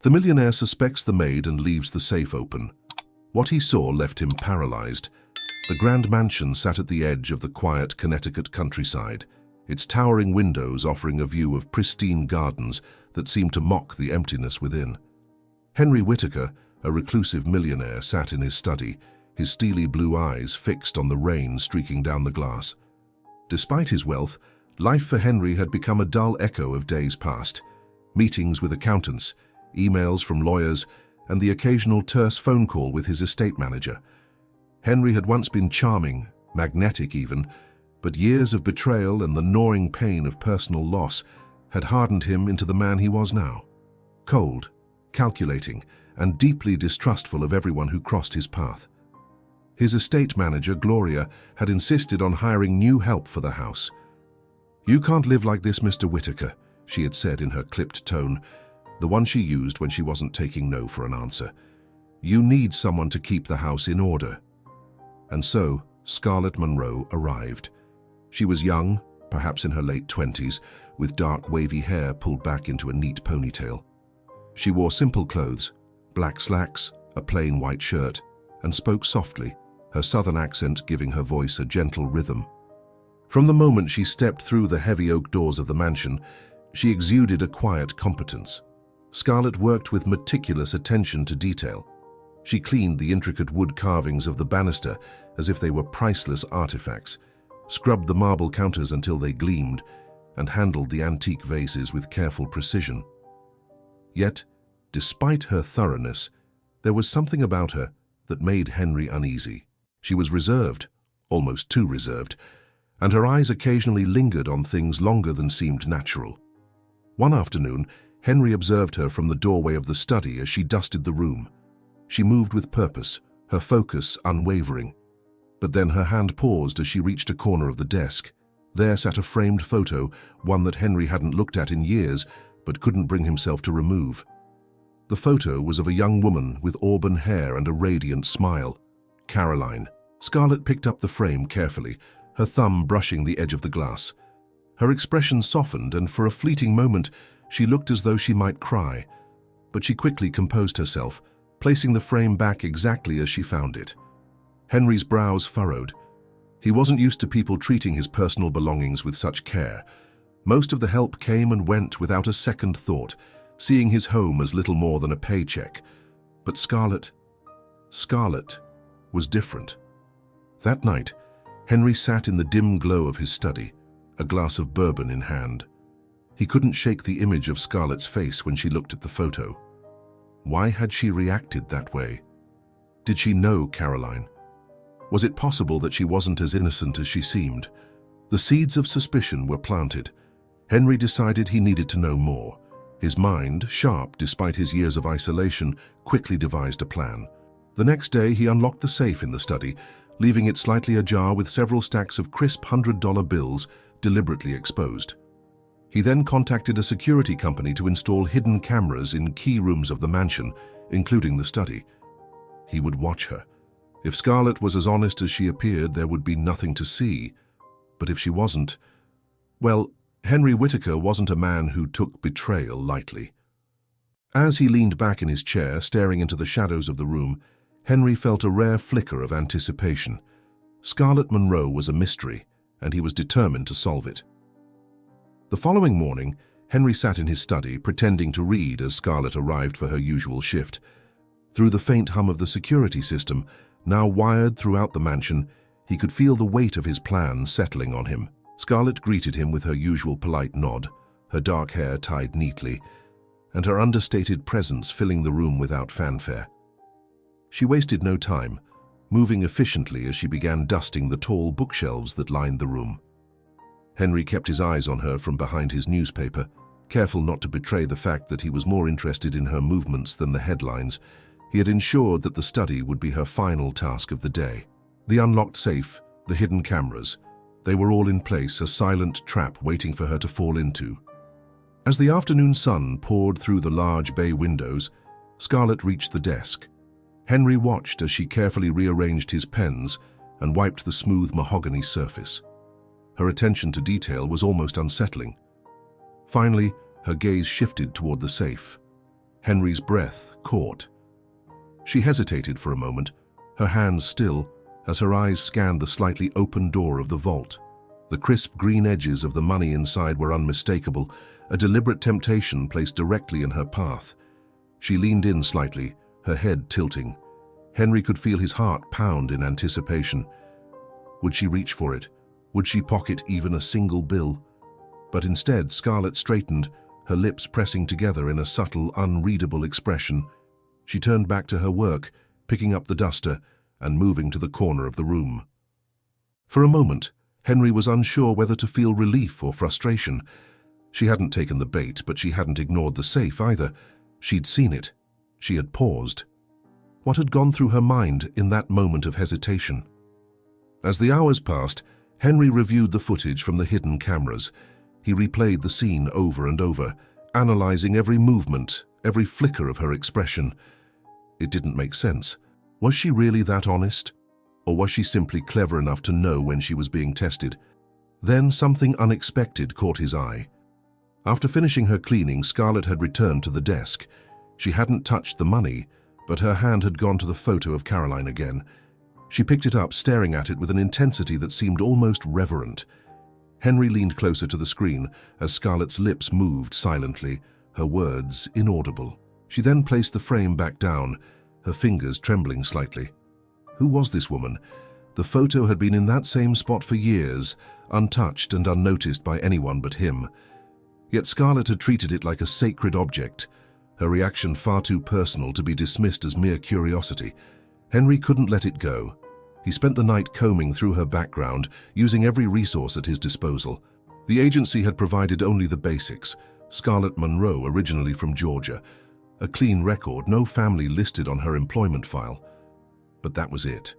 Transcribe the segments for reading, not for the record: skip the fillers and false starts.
The millionaire suspects the maid and leaves the safe open. What he saw left him paralyzed. The grand mansion sat at the edge of the quiet Connecticut countryside, its towering windows offering a view of pristine gardens that seemed to mock the emptiness within. Henry Whittaker, a reclusive millionaire, sat in his study, his steely blue eyes fixed on the rain streaking down the glass. Despite his wealth, life for Henry had become a dull echo of days past. Meetings with accountants, emails from lawyers, and the occasional terse phone call with his estate manager. Henry had once been charming, magnetic even, but years of betrayal and the gnawing pain of personal loss had hardened him into the man he was now. Cold, calculating, and deeply distrustful of everyone who crossed his path. His estate manager, Gloria, had insisted on hiring new help for the house. "You can't live like this, Mr. Whittaker," she had said in her clipped tone, the one she used when she wasn't taking no for an answer. "You need someone to keep the house in order." And so, Scarlett Monroe arrived. She was young, perhaps in her late 20s, with dark wavy hair pulled back into a neat ponytail. She wore simple clothes, black slacks, a plain white shirt, and spoke softly, her southern accent giving her voice a gentle rhythm. From the moment she stepped through the heavy oak doors of the mansion, she exuded a quiet competence. Scarlett worked with meticulous attention to detail. She cleaned the intricate wood carvings of the banister as if they were priceless artifacts, scrubbed the marble counters until they gleamed, and handled the antique vases with careful precision. Yet, despite her thoroughness, there was something about her that made Henry uneasy. She was reserved, almost too reserved, and her eyes occasionally lingered on things longer than seemed natural. One afternoon, Henry observed her from the doorway of the study as she dusted the room. She moved with purpose, her focus unwavering. But then her hand paused as she reached a corner of the desk. There sat a framed photo, one that Henry hadn't looked at in years, but couldn't bring himself to remove. The photo was of a young woman with auburn hair and a radiant smile. Caroline. Scarlett picked up the frame carefully, her thumb brushing the edge of the glass. Her expression softened, and for a fleeting moment, she looked as though she might cry. But she quickly composed herself, placing the frame back exactly as she found it. Henry's brows furrowed. He wasn't used to people treating his personal belongings with such care. Most of the help came and went without a second thought, seeing his home as little more than a paycheck. But Scarlett was different. That night, Henry sat in the dim glow of his study, a glass of bourbon in hand. He couldn't shake the image of Scarlett's face when she looked at the photo. Why had she reacted that way? Did she know Caroline? Was it possible that she wasn't as innocent as she seemed? The seeds of suspicion were planted. Henry decided he needed to know more. His mind, sharp despite his years of isolation, quickly devised a plan. The next day, he unlocked the safe in the study, leaving it slightly ajar with several stacks of crisp $100 bills deliberately exposed. He then contacted a security company to install hidden cameras in key rooms of the mansion, including the study. He would watch her. If Scarlett was as honest as she appeared, there would be nothing to see. But if she wasn't, well, Henry Whittaker wasn't a man who took betrayal lightly. As he leaned back in his chair, staring into the shadows of the room, Henry felt a rare flicker of anticipation. Scarlett Monroe was a mystery, and he was determined to solve it. The following morning, Henry sat in his study, pretending to read as Scarlett arrived for her usual shift. Through the faint hum of the security system, now wired throughout the mansion, he could feel the weight of his plan settling on him. Scarlett greeted him with her usual polite nod, her dark hair tied neatly, and her understated presence filling the room without fanfare. She wasted no time, moving efficiently as she began dusting the tall bookshelves that lined the room. Henry kept his eyes on her from behind his newspaper, careful not to betray the fact that he was more interested in her movements than the headlines. He had ensured that the study would be her final task of the day. The unlocked safe, the hidden cameras, they were all in place, a silent trap waiting for her to fall into. As the afternoon sun poured through the large bay windows, Scarlett reached the desk. Henry watched as she carefully rearranged his pens and wiped the smooth mahogany surface. Her attention to detail was almost unsettling. Finally, her gaze shifted toward the safe. Henry's breath caught. She hesitated for a moment, her hands still, as her eyes scanned the slightly open door of the vault. The crisp green edges of the money inside were unmistakable, a deliberate temptation placed directly in her path. She leaned in slightly, her head tilting. Henry could feel his heart pound in anticipation. Would she reach for it? Would she pocket even a single bill? But instead, Scarlett straightened, her lips pressing together in a subtle, unreadable expression. She turned back to her work, picking up the duster and moving to the corner of the room. For a moment, Henry was unsure whether to feel relief or frustration. She hadn't taken the bait, but she hadn't ignored the safe either. She'd seen it. She had paused. What had gone through her mind in that moment of hesitation? As the hours passed, Henry reviewed the footage from the hidden cameras. He replayed the scene over and over, analyzing every movement, every flicker of her expression. It didn't make sense. Was she really that honest? Or was she simply clever enough to know when she was being tested? Then something unexpected caught his eye. After finishing her cleaning, Scarlett had returned to the desk. She hadn't touched the money, but her hand had gone to the photo of Caroline again. She picked it up, staring at it with an intensity that seemed almost reverent. Henry leaned closer to the screen as Scarlett's lips moved silently, her words inaudible. She then placed the frame back down, her fingers trembling slightly. Who was this woman? The photo had been in that same spot for years, untouched and unnoticed by anyone but him. Yet Scarlett had treated it like a sacred object, her reaction far too personal to be dismissed as mere curiosity. Henry couldn't let it go. He spent the night combing through her background, using every resource at his disposal. The agency had provided only the basics. Scarlett Monroe, originally from Georgia. A clean record, no family listed on her employment file. But that was it.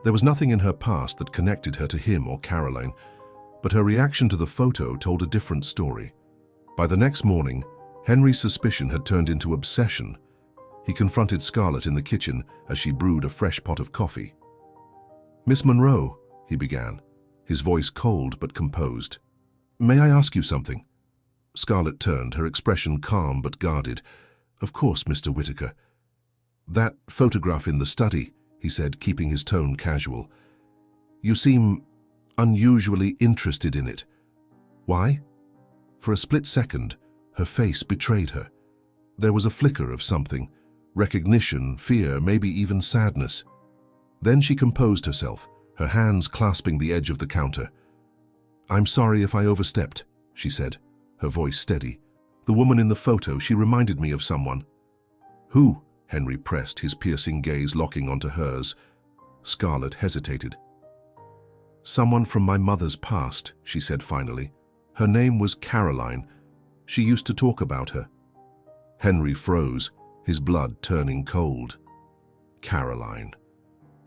There was nothing in her past that connected her to him or Caroline, but her reaction to the photo told a different story. By the next morning, Henry's suspicion had turned into obsession. He confronted Scarlett in the kitchen as she brewed a fresh pot of coffee. "Miss Monroe," he began, his voice cold but composed. "May I ask you something?" Scarlett turned, her expression calm but guarded. "Of course, Mr. Whitaker." "That photograph in the study," he said, keeping his tone casual. "You seem unusually interested in it. Why?" For a split second, her face betrayed her. There was a flicker of something, recognition, fear, maybe even sadness. Then she composed herself, her hands clasping the edge of the counter. "I'm sorry if I overstepped," she said, her voice steady. "The woman in the photo, she reminded me of someone." "Who?" Henry pressed, his piercing gaze locking onto hers. Scarlett hesitated. "Someone from my mother's past," she said finally. "Her name was Caroline. She used to talk about her." Henry froze, his blood turning cold. Caroline.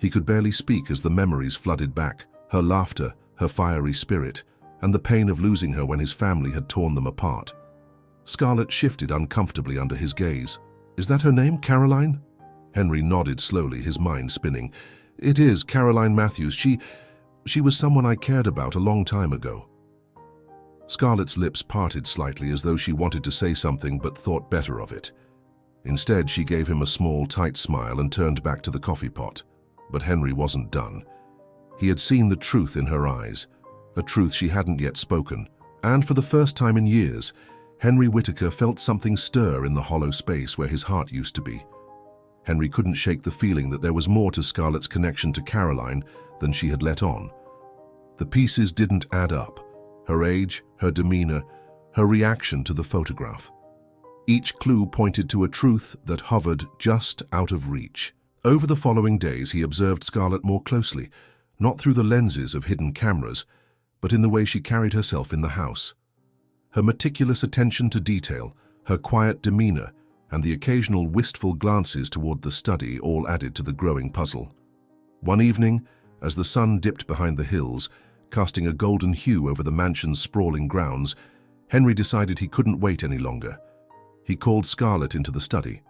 He could barely speak as the memories flooded back, her laughter, her fiery spirit, and the pain of losing her when his family had torn them apart. Scarlett shifted uncomfortably under his gaze. "Is that her name, Caroline?" Henry nodded slowly, his mind spinning. "It is, Caroline Matthews. She was someone I cared about a long time ago." Scarlett's lips parted slightly as though she wanted to say something but thought better of it. Instead, she gave him a small, tight smile and turned back to the coffee pot. But Henry wasn't done. He had seen the truth in her eyes, a truth she hadn't yet spoken. And for the first time in years, Henry Whitaker felt something stir in the hollow space where his heart used to be. Henry couldn't shake the feeling that there was more to Scarlett's connection to Caroline than she had let on. The pieces didn't add up. Her age, her demeanor, her reaction to the photograph. Each clue pointed to a truth that hovered just out of reach. Over the following days, he observed Scarlett more closely, not through the lenses of hidden cameras, but in the way she carried herself in the house. Her meticulous attention to detail, her quiet demeanor, and the occasional wistful glances toward the study all added to the growing puzzle. One evening, as the sun dipped behind the hills, casting a golden hue over the mansion's sprawling grounds, Henry decided he couldn't wait any longer. He called Scarlett into the study.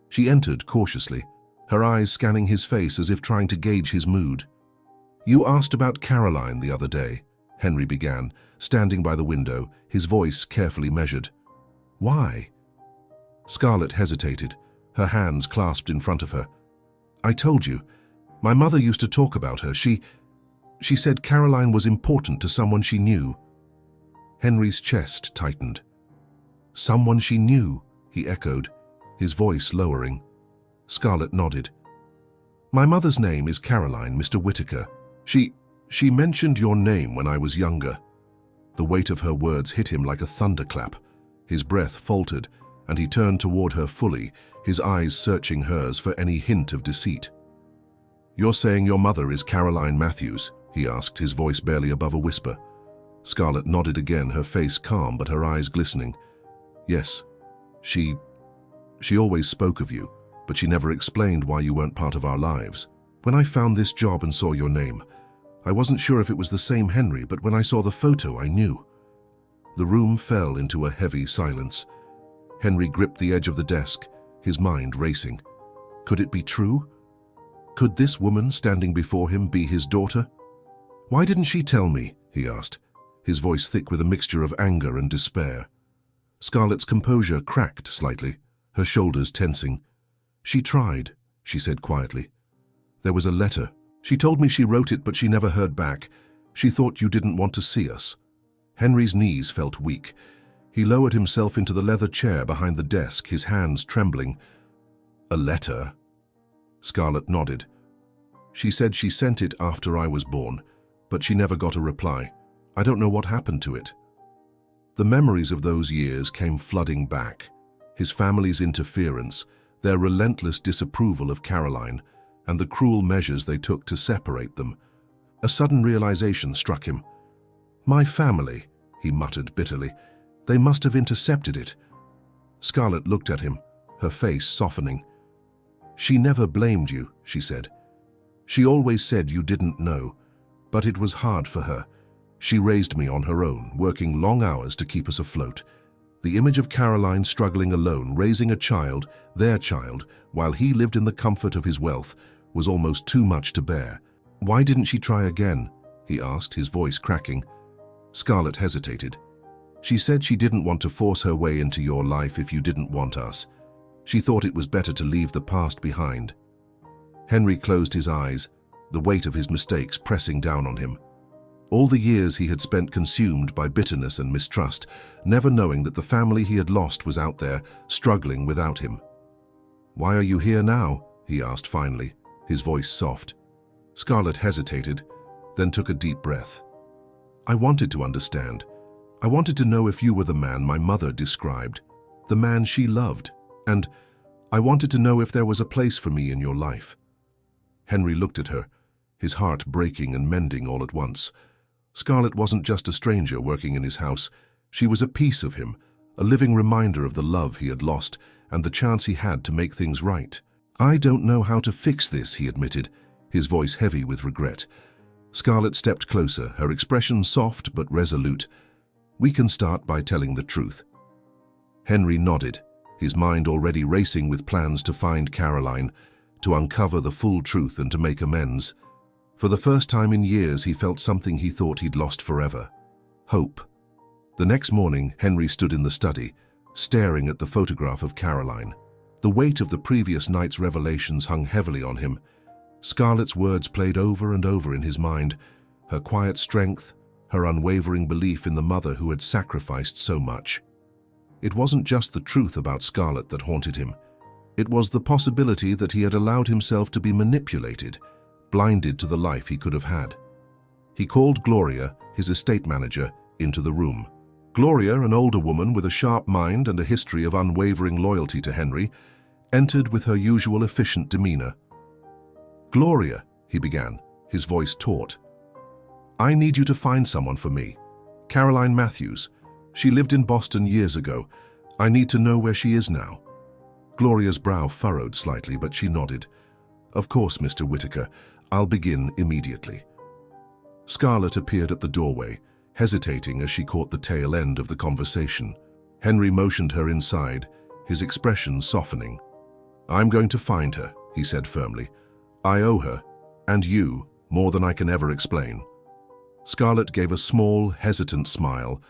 She entered cautiously, her eyes scanning his face as if trying to gauge his mood. "You asked about Caroline the other day," Henry began, standing by the window, his voice carefully measured. "Why?" Scarlett hesitated, her hands clasped in front of her. I told you. My mother used to talk about her. She said Caroline was important to someone she knew. Henry's chest tightened. Someone she knew, he echoed, his voice lowering. Scarlett nodded. My mother's name is Caroline, Mr. Whittaker. She mentioned your name when I was younger. The weight of her words hit him like a thunderclap. His breath faltered, and he turned toward her fully, his eyes searching hers for any hint of deceit. You're saying your mother is Caroline Matthews? He asked, his voice barely above a whisper. Scarlett nodded again, her face calm but her eyes glistening. Yes, she always spoke of you, but she never explained why you weren't part of our lives. When I found this job and saw your name, I wasn't sure if it was the same Henry, but when I saw the photo, I knew. The room fell into a heavy silence. Henry gripped the edge of the desk, his mind racing. Could it be true? Could this woman standing before him be his daughter? Why didn't she tell me? He asked, his voice thick with a mixture of anger and despair. Scarlett's composure cracked slightly, her shoulders tensing. She tried, she said quietly. There was a letter. She told me she wrote it, but she never heard back. She thought you didn't want to see us. Henry's knees felt weak. He lowered himself into the leather chair behind the desk, his hands trembling. A letter? Scarlett nodded. She said she sent it after I was born, but she never got a reply. I don't know what happened to it. The memories of those years came flooding back. His family's interference, their relentless disapproval of Caroline, and the cruel measures they took to separate them. A sudden realization struck him. My family, he muttered bitterly. They must have intercepted it. Scarlett looked at him, her face softening. She never blamed you, she said. She always said you didn't know, but it was hard for her. She raised me on her own, working long hours to keep us afloat. The image of Caroline struggling alone, raising a child, their child, while he lived in the comfort of his wealth, was almost too much to bear. Why didn't she try again? He asked, his voice cracking. Scarlett hesitated. She said she didn't want to force her way into your life if you didn't want us. She thought it was better to leave the past behind. Henry closed his eyes, the weight of his mistakes pressing down on him. All the years he had spent consumed by bitterness and mistrust, never knowing that the family he had lost was out there, struggling without him. Why are you here now? He asked finally, his voice soft. Scarlett hesitated, then took a deep breath. I wanted to understand. I wanted to know if you were the man my mother described, the man she loved, and I wanted to know if there was a place for me in your life. Henry looked at her, his heart breaking and mending all at once. Scarlett wasn't just a stranger working in his house. She was a piece of him, a living reminder of the love he had lost and the chance he had to make things right. I don't know how to fix this, he admitted, his voice heavy with regret. Scarlett stepped closer, her expression soft but resolute. We can start by telling the truth. Henry nodded, his mind already racing with plans to find Caroline, to uncover the full truth and to make amends. For the first time in years, he felt something he thought he'd lost forever. Hope. The next morning, Henry stood in the study, staring at the photograph of Caroline. The weight of the previous night's revelations hung heavily on him. Scarlett's words played over and over in his mind, her quiet strength, her unwavering belief in the mother who had sacrificed so much. It wasn't just the truth about Scarlett that haunted him. It was the possibility that he had allowed himself to be manipulated, blinded to the life he could have had. He called Gloria, his estate manager, into the room. Gloria, an older woman with a sharp mind and a history of unwavering loyalty to Henry, entered with her usual efficient demeanor. Gloria, he began, his voice taut. I need you to find someone for me. Caroline Matthews. She lived in Boston years ago. I need to know where she is now. Gloria's brow furrowed slightly, but she nodded. Of course, Mr. Whittaker. I'll begin immediately. Scarlett appeared at the doorway, hesitating as she caught the tail end of the conversation. Henry motioned her inside, his expression softening. I'm going to find her, he said firmly. I owe her, and you, more than I can ever explain. Scarlett gave a small, hesitant smile.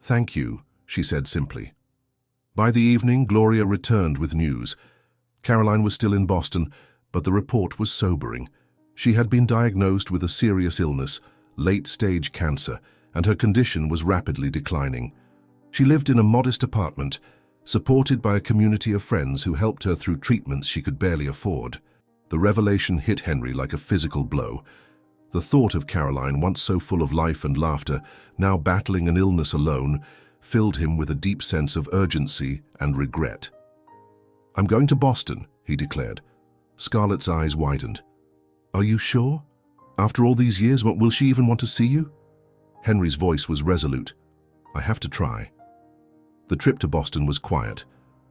Thank you, she said simply. By the evening, Gloria returned with news. Caroline was still in Boston, but the report was sobering. She had been diagnosed with a serious illness, late-stage cancer, and her condition was rapidly declining. She lived in a modest apartment, supported by a community of friends who helped her through treatments she could barely afford. The revelation hit Henry like a physical blow. The thought of Caroline, once so full of life and laughter, now battling an illness alone, filled him with a deep sense of urgency and regret. "I'm going to Boston," he declared. Scarlett's eyes widened. "Are you sure? After all these years, will she even want to see you?" Henry's voice was resolute. "I have to try." The trip to Boston was quiet.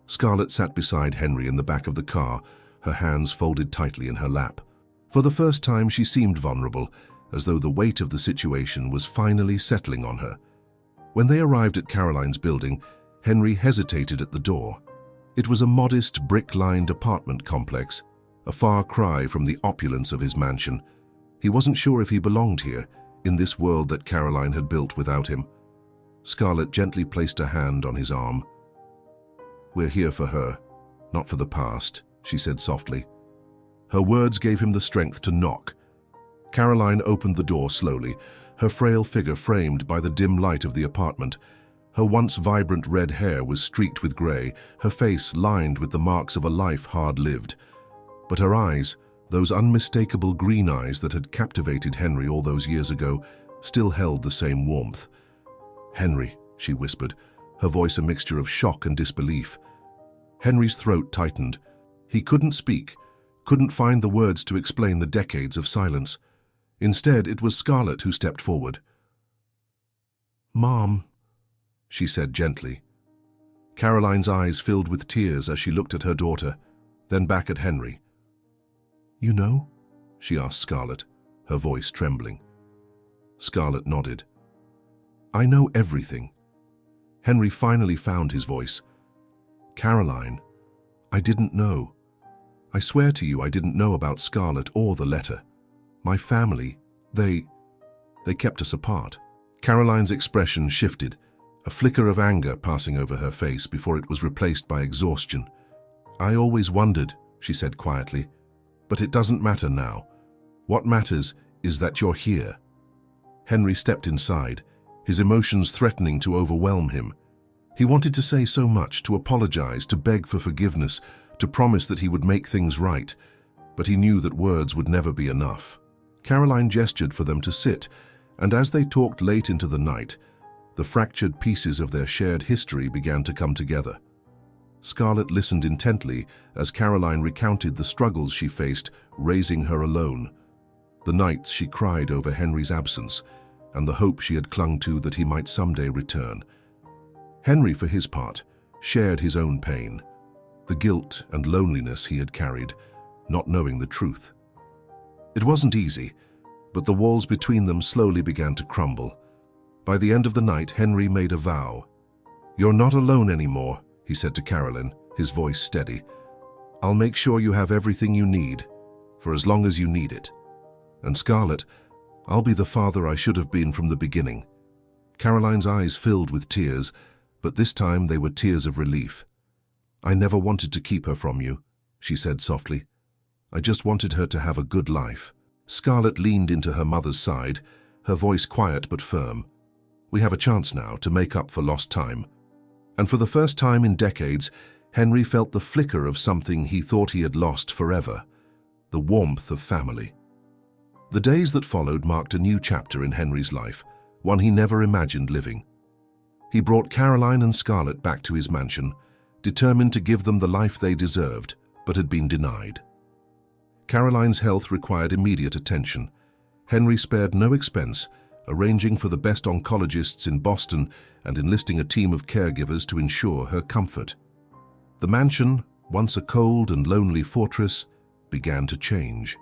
Scarlett sat beside Henry in the back of the car, her hands folded tightly in her lap. For the first time, she seemed vulnerable, as though the weight of the situation was finally settling on her. When they arrived at Caroline's building, Henry hesitated at the door. It was a modest, brick-lined apartment complex, a far cry from the opulence of his mansion. He wasn't sure if he belonged here, in this world that Caroline had built without him. Scarlett gently placed a hand on his arm. "We're here for her, not for the past," she said softly. Her words gave him the strength to knock. Caroline opened the door slowly, her frail figure framed by the dim light of the apartment. Her once vibrant red hair was streaked with grey, her face lined with the marks of a life hard lived. But her eyes, those unmistakable green eyes that had captivated Henry all those years ago, still held the same warmth. "Henry," she whispered, her voice a mixture of shock and disbelief. Henry's throat tightened. He couldn't speak, couldn't find the words to explain the decades of silence. Instead, it was Scarlett who stepped forward. "Mom," she said gently. Caroline's eyes filled with tears as she looked at her daughter, then back at Henry. "You know?" she asked Scarlett, her voice trembling. Scarlett nodded. "I know everything." Henry finally found his voice. "Caroline, I didn't know. I swear to you I didn't know about Scarlett or the letter. My family, they kept us apart." Caroline's expression shifted, a flicker of anger passing over her face before it was replaced by exhaustion. "I always wondered," she said quietly, "but it doesn't matter now. What matters is that you're here." Henry stepped inside, his emotions threatening to overwhelm him. He wanted to say so much, to apologize, to beg for forgiveness, to promise that he would make things right, but he knew that words would never be enough. Caroline gestured for them to sit, and as they talked late into the night, the fractured pieces of their shared history began to come together. Scarlett listened intently as Caroline recounted the struggles she faced raising her alone, the nights she cried over Henry's absence, and the hope she had clung to that he might someday return. Henry, for his part, shared his own pain, the guilt and loneliness he had carried, not knowing the truth. It wasn't easy, but the walls between them slowly began to crumble. By the end of the night, Henry made a vow. "You're not alone anymore," he said to Caroline, his voice steady. "I'll make sure you have everything you need, for as long as you need it. And Scarlett, I'll be the father I should have been from the beginning." Caroline's eyes filled with tears, but this time they were tears of relief. "I never wanted to keep her from you," she said softly. "I just wanted her to have a good life." Scarlett leaned into her mother's side, her voice quiet but firm. "We have a chance now to make up for lost time." And for the first time in decades, Henry felt the flicker of something he thought he had lost forever, the warmth of family. The days that followed marked a new chapter in Henry's life, one he never imagined living. He brought Caroline and Scarlett back to his mansion, determined to give them the life they deserved, but had been denied. Caroline's health required immediate attention. Henry spared no expense, arranging for the best oncologists in Boston and enlisting a team of caregivers to ensure her comfort. The mansion, once a cold and lonely fortress, began to change.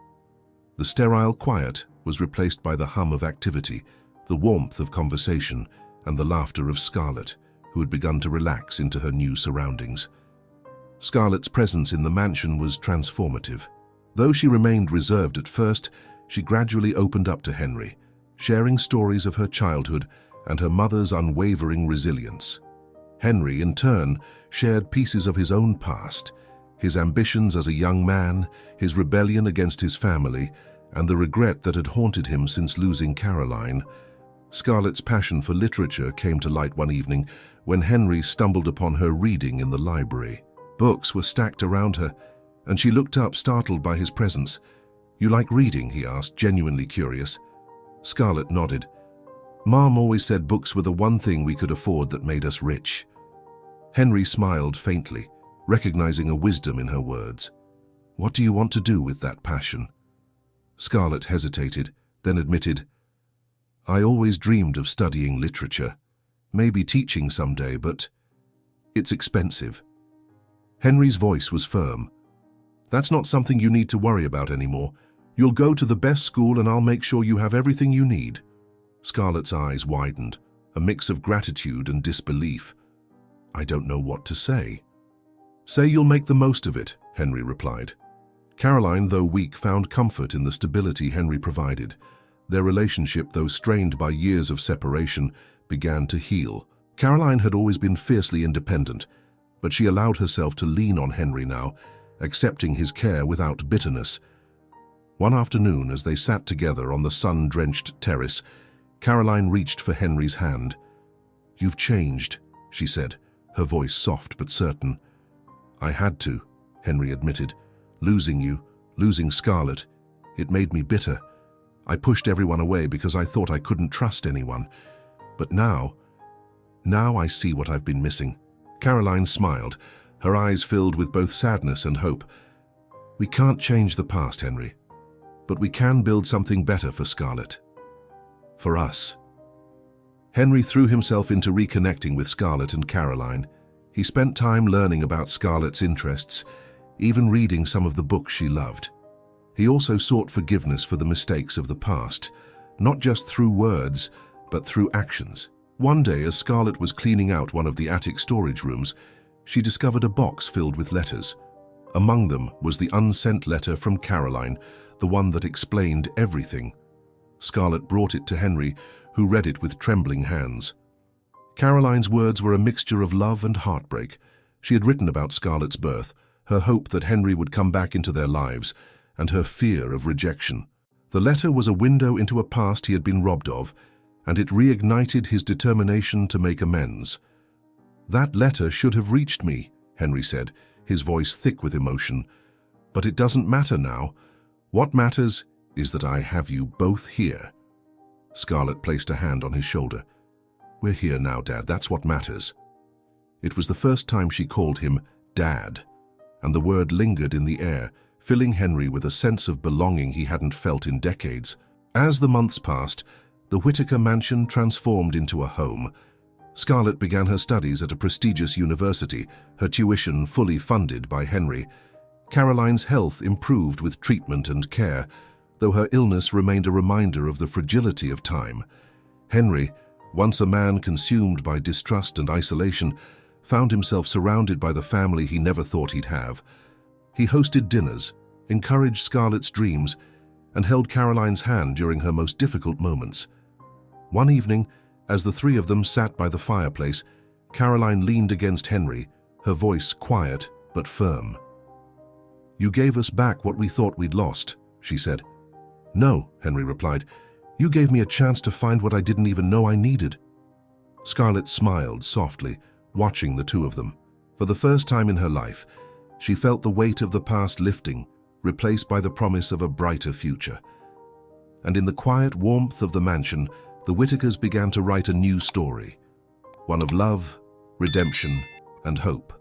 The sterile quiet was replaced by the hum of activity, the warmth of conversation, and the laughter of Scarlett, who had begun to relax into her new surroundings. Scarlett's presence in the mansion was transformative. Though she remained reserved at first, she gradually opened up to Henry, sharing stories of her childhood and her mother's unwavering resilience. Henry, in turn, shared pieces of his own past, his ambitions as a young man, his rebellion against his family, and the regret that had haunted him since losing Caroline. Scarlett's passion for literature came to light one evening when Henry stumbled upon her reading in the library. Books were stacked around her, and she looked up, startled by his presence. "You like reading?" he asked, genuinely curious. Scarlett nodded. "Mom always said books were the one thing we could afford that made us rich." Henry smiled faintly, recognizing a wisdom in her words. "What do you want to do with that passion?" Scarlett hesitated, then admitted, "I always dreamed of studying literature, maybe teaching someday, but it's expensive." Henry's voice was firm. "That's not something you need to worry about anymore. You'll go to the best school and I'll make sure you have everything you need." Scarlett's eyes widened, a mix of gratitude and disbelief. "I don't know what to say." "Say you'll make the most of it," Henry replied. Caroline, though weak, found comfort in the stability Henry provided. Their relationship, though strained by years of separation, began to heal. Caroline had always been fiercely independent, but she allowed herself to lean on Henry now, accepting his care without bitterness. One afternoon, as they sat together on the sun-drenched terrace, Caroline reached for Henry's hand. "You've changed," she said, her voice soft but certain. "I had to," Henry admitted. "Losing you, losing Scarlett, it made me bitter. I pushed everyone away because I thought I couldn't trust anyone. But now I see what I've been missing." Caroline smiled, her eyes filled with both sadness and hope. "We can't change the past, Henry, but we can build something better for Scarlett. For us." Henry threw himself into reconnecting with Scarlett and Caroline. He spent time learning about Scarlett's interests, even reading some of the books she loved. He also sought forgiveness for the mistakes of the past, not just through words, but through actions. One day, as Scarlett was cleaning out one of the attic storage rooms, she discovered a box filled with letters. Among them was the unsent letter from Caroline, the one that explained everything. Scarlett brought it to Henry, who read it with trembling hands. Caroline's words were a mixture of love and heartbreak. She had written about Scarlett's birth, her hope that Henry would come back into their lives, and her fear of rejection. The letter was a window into a past he had been robbed of, and it reignited his determination to make amends. "That letter should have reached me," Henry said, his voice thick with emotion. "But it doesn't matter now. What matters is that I have you both here." Scarlett placed a hand on his shoulder. "We're here now, Dad. That's what matters." It was the first time she called him Dad, and the word lingered in the air, filling Henry with a sense of belonging he hadn't felt in decades. As the months passed, the Whittaker mansion transformed into a home. Scarlett began her studies at a prestigious university, her tuition fully funded by Henry. Caroline's health improved with treatment and care, though her illness remained a reminder of the fragility of time. Henry, once a man consumed by distrust and isolation, found himself surrounded by the family he never thought he'd have. He hosted dinners, encouraged Scarlett's dreams, and held Caroline's hand during her most difficult moments. One evening, as the three of them sat by the fireplace, Caroline leaned against Henry, her voice quiet but firm. "You gave us back what we thought we'd lost," she said. "No," Henry replied. "You gave me a chance to find what I didn't even know I needed." Scarlett smiled softly, watching the two of them. For the first time in her life, she felt the weight of the past lifting, replaced by the promise of a brighter future. And in the quiet warmth of the mansion, the Whittakers began to write a new story, one of love, redemption, and hope.